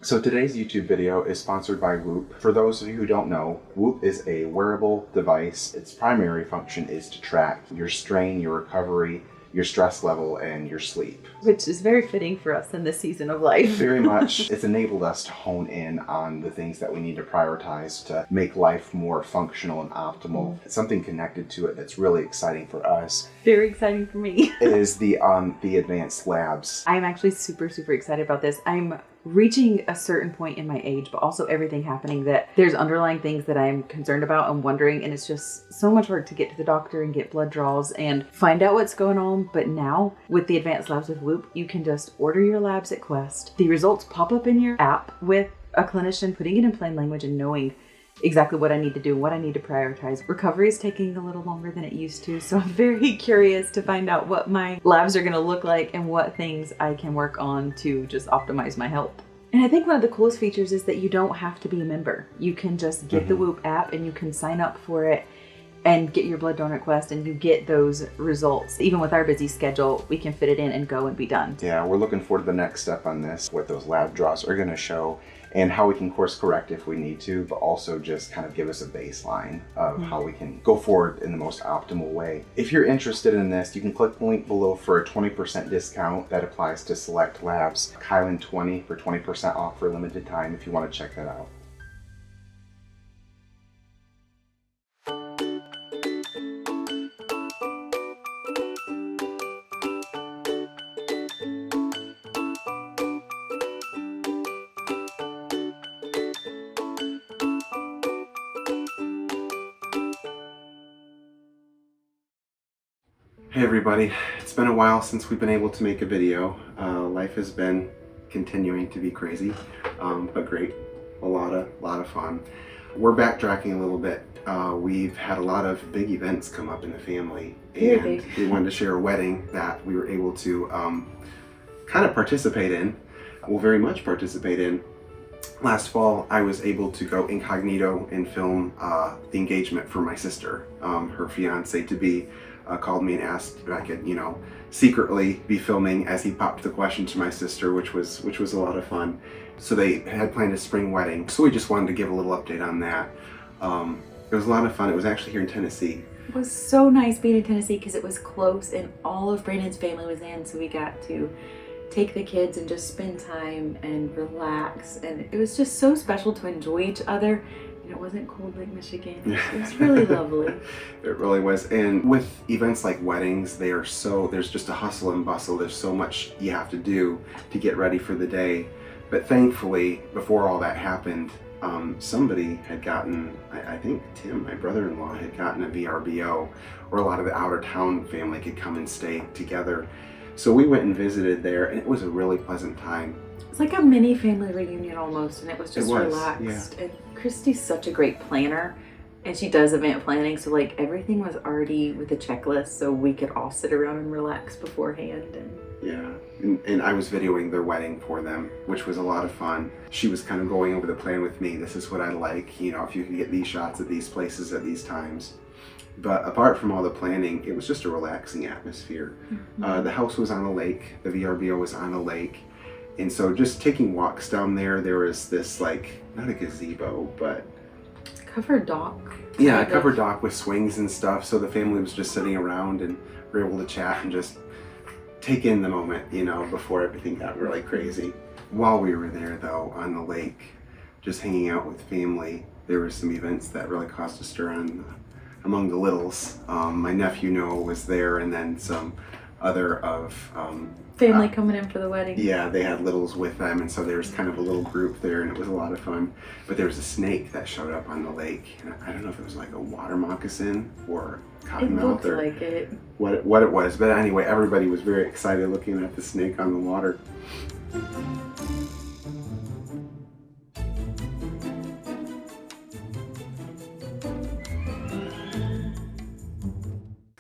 So today's YouTube video is sponsored by Whoop. For those of you who don't know, Whoop is a wearable device. Its primary function is to track your strain, your recovery, your stress level, and your sleep. Which is very fitting for us in this season of life. Very much. It's enabled us to hone in on the things that we need to prioritize to make life more functional and optimal. Something connected to it that's really exciting for us. Very exciting for me. Is the advanced labs. I'm actually super excited about this. I'm reaching a certain point in my age, but also everything happening that there's underlying things that I'm concerned about and wondering, and it's just so much work to get to the doctor and get blood draws and find out what's going on. But now with the advanced labs with Whoop, you can just order your labs at Quest. The results pop up in your app with a clinician putting it in plain language and knowing exactly what I need to do, what I need to prioritize. Recovery is taking a little longer than it used to, so I'm very curious to find out what my labs are going to look like and what things I can work on to just optimize my health. And I think one of the coolest features is that you don't have to be a member. You can just get the Whoop app and you can sign up for it and get your blood donor request, and you get those results. Even with our busy schedule, we can fit it in and go and be done. Yeah, we're looking forward to the next step on this, what those lab draws are going to show and how we can course correct if we need to, but also just kind of give us a baseline of how we can go forward in the most optimal way. If you're interested in this, you can click the link below for a 20% discount that applies to select labs. Keilen 20 for 20% off for a limited time if you want to check that out. Hey everybody, it's been a while since we've been able to make a video. Life has been continuing to be crazy, but great. A lot of fun. We're backtracking a little bit. We've had a lot of big events come up in the family, and we wanted to share a wedding that we were able to kind of participate in. Well, very much participate in. Last fall, I was able to go incognito and film the engagement for my sister. Her fiance-to-be called me and asked if I could, secretly be filming as he popped the question to my sister, which was a lot of fun. So they had planned a spring wedding, so we just wanted to give a little update on that. It was a lot of fun. It was actually here in Tennessee. It was so nice being in Tennessee because it was close and all of Brandon's family was in, so we got to take the kids and just spend time and relax, and it was just so special to enjoy each other. And it wasn't cold like Michigan. It was really lovely. It really was. And with events like weddings, there's just a hustle and bustle. There's so much you have to do to get ready for the day. But thankfully, before all that happened, somebody had gotten, I think Tim, my brother-in-law, had gotten a VRBO, where a lot of the outer town family could come and stay together. So we went and visited there, and it was a really pleasant time. It's like a mini family reunion almost, and it was just relaxed. Yeah. And Christy's such a great planner, and she does event planning, so like everything was already with a checklist, so we could all sit around and relax beforehand. And yeah, and I was videoing their wedding for them, which was a lot of fun. She was kind of going over the plan with me. This is what I like, if you can get these shots at these places at these times. But apart from all the planning, it was just a relaxing atmosphere. The house was on a lake, the VRBO was on a lake. And so just taking walks down there was this, not a gazebo, but covered dock. Yeah, a covered dock with swings and stuff. So the family was just sitting around and we were able to chat and just take in the moment, before everything got really crazy. While we were there though, on the lake, just hanging out with family, there were some events that really caused a stir among the littles. My nephew Noah was there, and then some other of family coming in for the wedding. Yeah, they had littles with them, and so there was kind of a little group there, and it was a lot of fun. But there was a snake that showed up on the lake, and I don't know if it was like a water moccasin or cottonmouth or like it. what it was. But anyway, everybody was very excited looking at the snake on the water.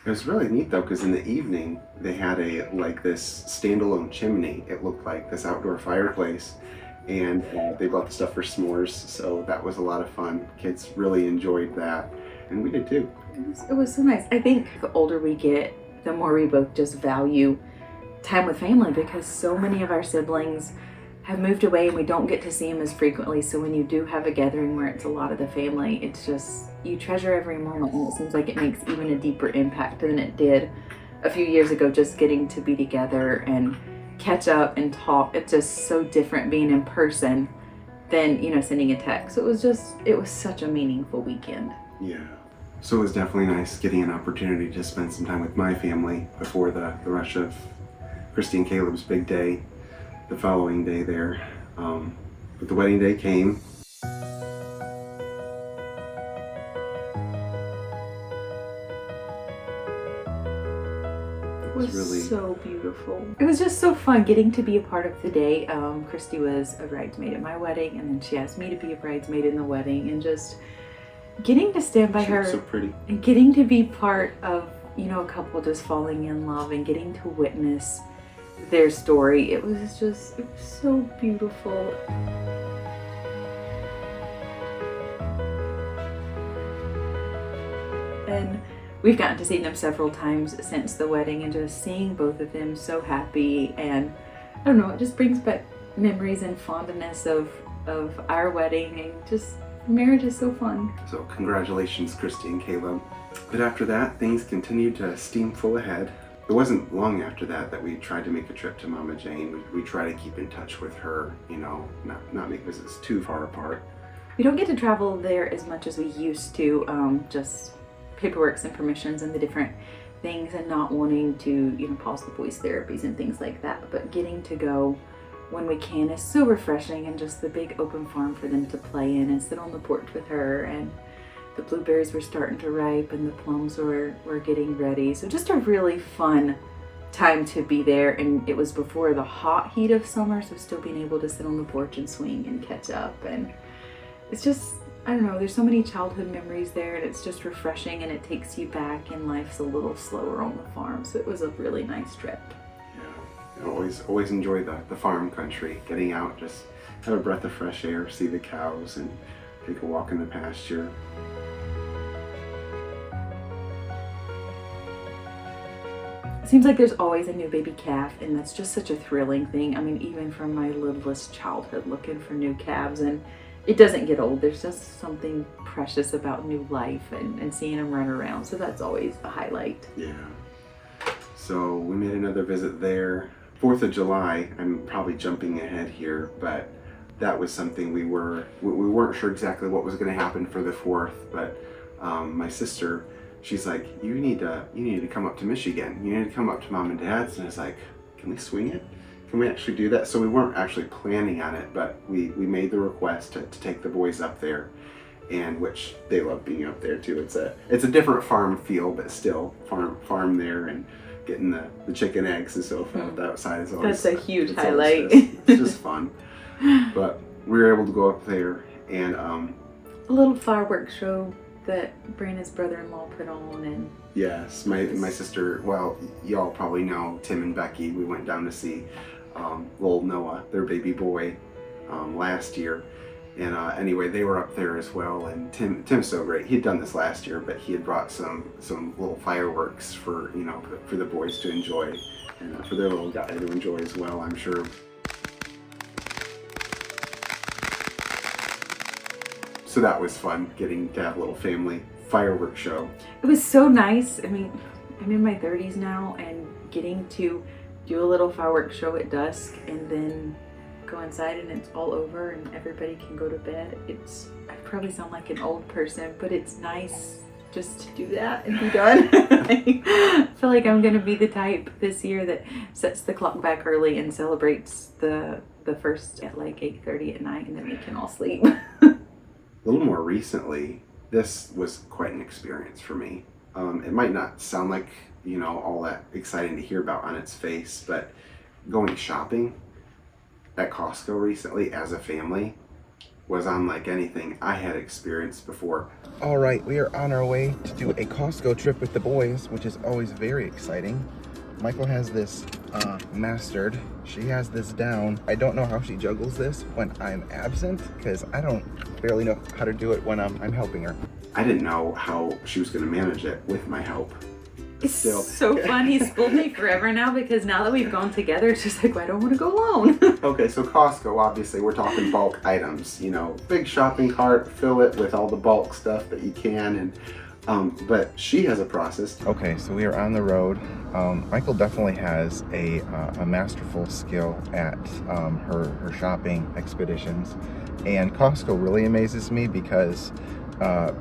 It was really neat though, because in the evening they had this standalone chimney. It looked like this outdoor fireplace, and they bought the stuff for s'mores, so that was a lot of fun. Kids really enjoyed that, and we did too. It was so nice. I think the older we get, the more we both just value time with family, because so many of our siblings have moved away and we don't get to see them as frequently. So when you do have a gathering where it's a lot of the family, it's just, you treasure every moment, and it seems like it makes even a deeper impact than it did a few years ago, just getting to be together and catch up and talk. It's just so different being in person than, you know, sending a text. It was such a meaningful weekend. Yeah. So it was definitely nice getting an opportunity to spend some time with my family before the rush of Christy and Caleb's big day, the following day there. But the wedding day came. It was really so beautiful. It was just so fun getting to be a part of the day. Christy was a bridesmaid at my wedding, and then she asked me to be a bridesmaid in the wedding, and just getting to stand by her so pretty, and getting to be part of, you know, a couple just falling in love and getting to witness their story. It was so beautiful. And we've gotten to see them several times since the wedding, and just seeing both of them so happy, and I don't know, it just brings back memories and fondness of our wedding, and just marriage is so fun. So congratulations, Christy and Caleb. But after that, things continued to steam full ahead. It wasn't long after that we tried to make a trip to Mama Jane. We try to keep in touch with her, you know, not make visits too far apart. We don't get to travel there as much as we used to, just paperworks and permissions and the different things, and not wanting to, you know, pause the boys' therapies and things like that. But getting to go when we can is so refreshing, and just the big open farm for them to play in and sit on the porch with her, and the blueberries were starting to ripe and the plums were getting ready. So just a really fun time to be there, and it was before the hot heat of summer, so still being able to sit on the porch and swing and catch up. And it's just, I don't know, there's so many childhood memories there, and it's just refreshing, and it takes you back, and life's a little slower on the farm. So it was a really nice trip. Yeah, I always enjoy the farm country, getting out, just have a breath of fresh air, see the cows, and take a walk in the pasture. It seems like there's always a new baby calf, and that's just such a thrilling thing. I mean, even from my littlest childhood, looking for new calves, and it doesn't get old. There's just something precious about new life and seeing them run around. So that's always a highlight. Yeah. So we made another visit there. 4th of July, I'm probably jumping ahead here, but that was something we weren't sure exactly what was going to happen for the 4th, but my sister, she's like, you need to come up to Michigan. You need to come up to Mom and Dad's. And I was like, can we swing it? Can we actually do that? So we weren't actually planning on it, but we made the request to take the boys up there, and which they love being up there too. It's a different farm feel, but still farm there, and getting the chicken eggs and so forth outside is always, that's a huge highlight. It's just fun. But we were able to go up there, and a little fireworks show that Brandon's brother-in-law put on. And yes, my sister, well, y'all probably know Tim and Becky. We went down to see little Noah, their baby boy, last year, and anyway, they were up there as well. And Tim's so great. He'd done this last year, but he had brought some little fireworks for the boys to enjoy, and for their little guy to enjoy as well, I'm sure. So that was fun, getting to have a little family fireworks show. It was so nice. I mean, I'm in my 30s now, and getting to do a little fireworks show at dusk and then go inside and it's all over and everybody can go to bed. I probably sound like an old person, but it's nice just to do that and be done. I feel like I'm going to be the type this year that sets the clock back early and celebrates the first at like 8:30 at night, and then we can all sleep. A little more recently, this was quite an experience for me. It might not sound like, all that exciting to hear about on its face, but going shopping at Costco recently as a family was unlike anything I had experienced before. All right, we are on our way to do a Costco trip with the boys, which is always very exciting. Michael has this mastered. She has this down. I don't know how she juggles this when I'm absent, because I don't barely know how to do it when I'm helping her. I didn't know how she was going to manage it with my help. It's still. so fun. He's spoiled me forever now because now that we've gone together, it's just like, well, I don't want to go alone. Okay, so Costco, obviously, we're talking bulk items. You know, big shopping cart, fill it with all the bulk stuff that you can, and but she has a process. Okay, so we are on the road. Michael definitely has a masterful skill at her shopping expeditions, and Costco really amazes me because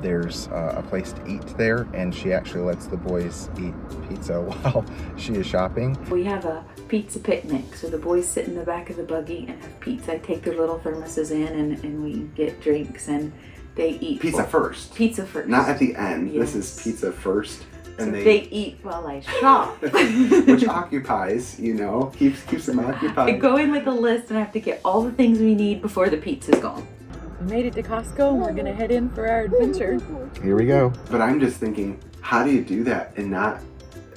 there's a place to eat there, and she actually lets the boys eat pizza while she is shopping. We have a pizza picnic, so the boys sit in the back of the buggy and have pizza. I take their little thermoses in, and we get drinks, and they eat Pizza first. Pizza first. Not at the end. Yes. This is pizza first. And so they eat while I shop. which occupies, you know, keeps them I occupied. go in with a list and I have to get all the things we need before the pizza's gone. We made it to Costco and we're gonna head in for our adventure. Here we go. But I'm just thinking, how do you do that and not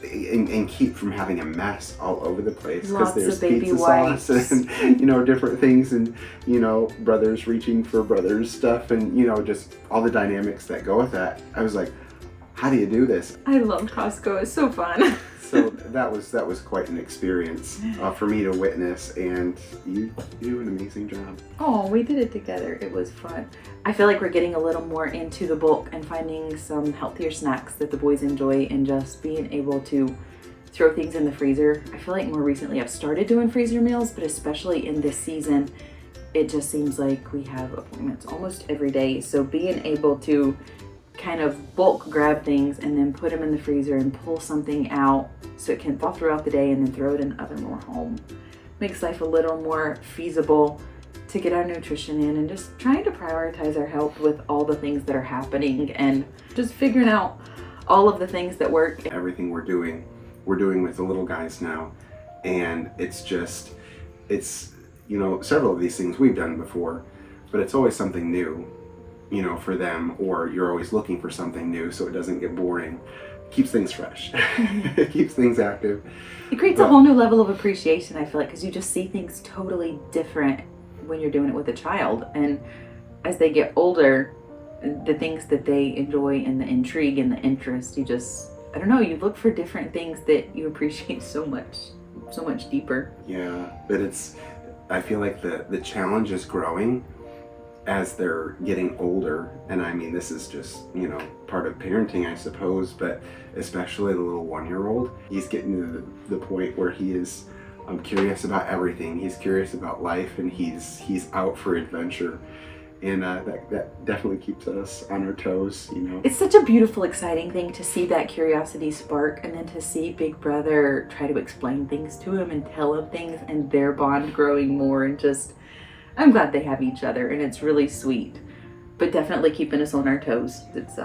and keep from having a mess all over the place? Because Lots there's of baby pizza wipes. sauce and, you know, different things, and, you know, brothers reaching for brothers stuff, and, you know, just all the dynamics that go with that. I was like, how do you do this? I love Costco. It's so fun. So that was quite an experience for me to witness, and you do an amazing job. Oh, we did it together. It was fun. I feel like we're getting a little more into the bulk and finding some healthier snacks that the boys enjoy, and just being able to throw things in the freezer. I feel like more recently I've started doing freezer meals, but especially in this season, it just seems like we have appointments almost every day. So being able to kind of bulk grab things and then put them in the freezer and pull something out so it can thaw throughout the day and then throw it in the oven or home makes life a little more feasible to get our nutrition in, and just trying to prioritize our health with all the things that are happening and just figuring out all of the things that work. Everything we're doing with the little guys now, and it's you know, several of these things we've done before, but it's always something new, you know, for them, or you're always looking for something new so it doesn't get boring. Keeps things fresh. It keeps things active. It creates a whole new level of appreciation, I feel like, because you just see things totally different when you're doing it with a child. And as they get older, the things that they enjoy and the intrigue and the interest, you just, I don't know, you look for different things that you appreciate so much deeper. Yeah, but I feel like the challenge is growing as they're getting older, and I mean, this is just, you know, part of parenting, I suppose, but especially the little 1-year-old, he's getting to the point where he is curious about everything. He's curious about life, and he's out for adventure, and that definitely keeps us on our toes, you know. It's such a beautiful, exciting thing to see that curiosity spark, and then to see Big Brother try to explain things to him and tell him things, and their bond growing more, and just, I'm glad they have each other, and it's really sweet, but definitely keeping us on our toes. It's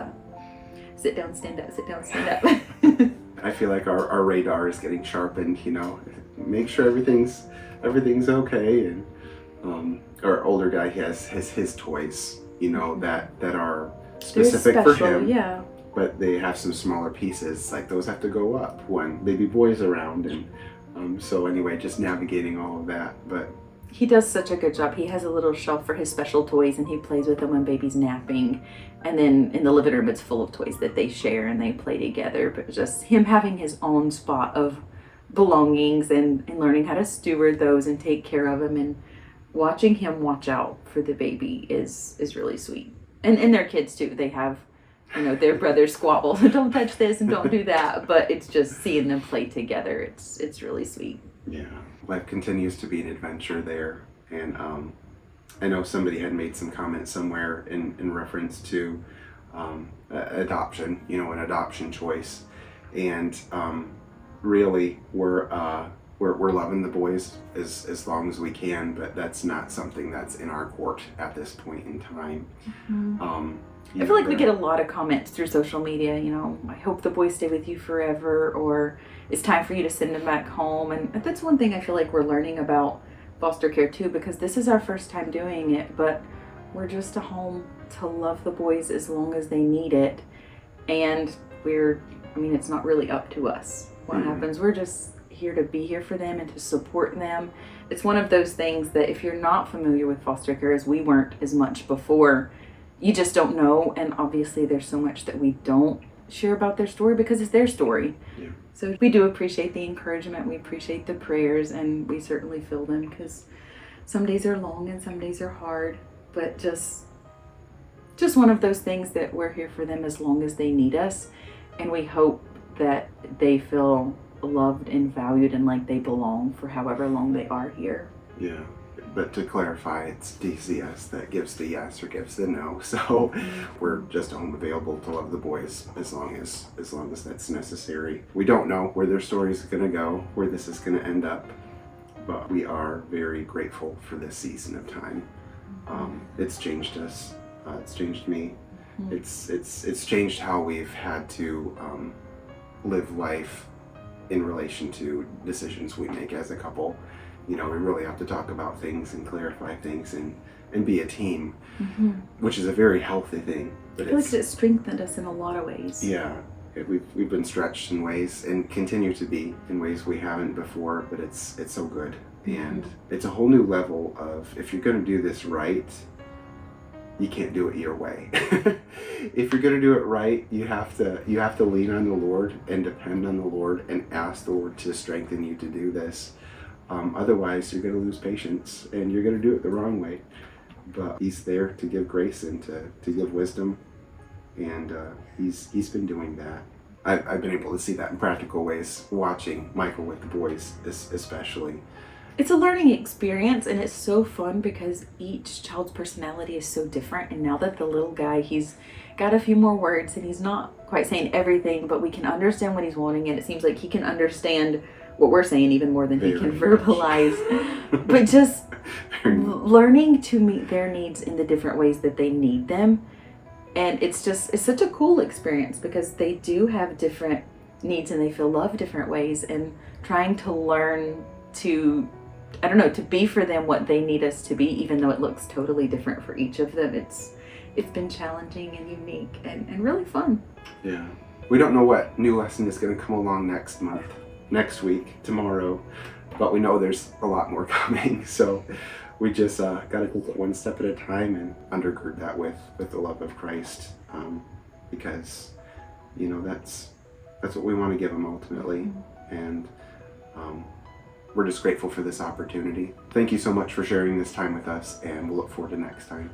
sit down, stand up, sit down, stand up. I feel like our radar is getting sharpened, you know, make sure everything's okay, and our older guy has his toys, you know, that are specific They're for special, him. yeah. But they have some smaller pieces, like those have to go up when baby boy's around, and so anyway, just navigating all of that. But He does such a good job. He has a little shelf for his special toys, and he plays with them when baby's napping. And then in the living room, it's full of toys that they share and they play together. But just him having his own spot of belongings and learning how to steward those and take care of them, and watching him watch out for the baby is really sweet. And their kids too. They have, you know, their brothers squabble, don't touch this and don't do that. But it's just seeing them play together. It's really sweet. yeah, life continues to be an adventure there, and I know somebody had made some comments somewhere in reference to adoption, you know, an adoption choice, and really we're loving the boys as long as we can, but that's not something that's in our court at this point in time. I feel like we get a lot of comments through social media, you know, I hope the boys stay with you forever, or it's time for you to send them back home. And that's one thing I feel like we're learning about foster care too, because this is our first time doing it, but we're just a home to love the boys as long as they need it. And it's not really up to us what happens. We're just here to be here for them and to support them. It's one of those things that if you're not familiar with foster care, as we weren't as much before, you just don't know. And obviously there's so much that we don't share about their story because it's their story. Yeah. So we do appreciate the encouragement, we appreciate the prayers, and we certainly feel them because some days are long and some days are hard, but just one of those things that we're here for them as long as they need us, and we hope that they feel loved and valued and like they belong for however long they are here. Yeah. But to clarify, it's DCS that gives the yes or gives the no. So we're just home available to love the boys as long as that's necessary. We don't know where their story is going to go, where this is going to end up, but we are very grateful for this season of time. It's changed us. It's changed me. It's changed how we've had to live life in relation to decisions we make as a couple. You know, we really have to talk about things and clarify things and be a team, which is a very healthy thing. But I feel like it strengthened us in a lot of ways. Yeah, we've been stretched in ways and continue to be in ways we haven't before, but it's so good. And it's a whole new level of, if you're going to do this right, you can't do it your way. If you're going to do it right, you have to lean on the Lord and depend on the Lord and ask the Lord to strengthen you to do this. Otherwise, you're going to lose patience and you're going to do it the wrong way. But He's there to give grace and to give wisdom, and He's been doing that. I've been able to see that in practical ways, watching Michael with the boys especially. It's a learning experience, and it's so fun because each child's personality is so different. And now that the little guy, he's got a few more words and he's not quite saying everything, but we can understand what he's wanting, and it seems like he can understand what we're saying even more than he can verbalize. But just learning to meet their needs in the different ways that they need them. And it's such a cool experience because they do have different needs and they feel loved different ways, and trying to learn to, I don't know, to be for them what they need us to be, even though it looks totally different for each of them. It's been challenging and unique and really fun. Yeah. We don't know what new lesson is going to come along next month, next week, tomorrow, but we know there's a lot more coming. So we just got to take it one step at a time and undergird that with the love of Christ, because, you know, that's what we want to give Him ultimately. And we're just grateful for this opportunity. Thank you so much for sharing this time with us, and we'll look forward to next time.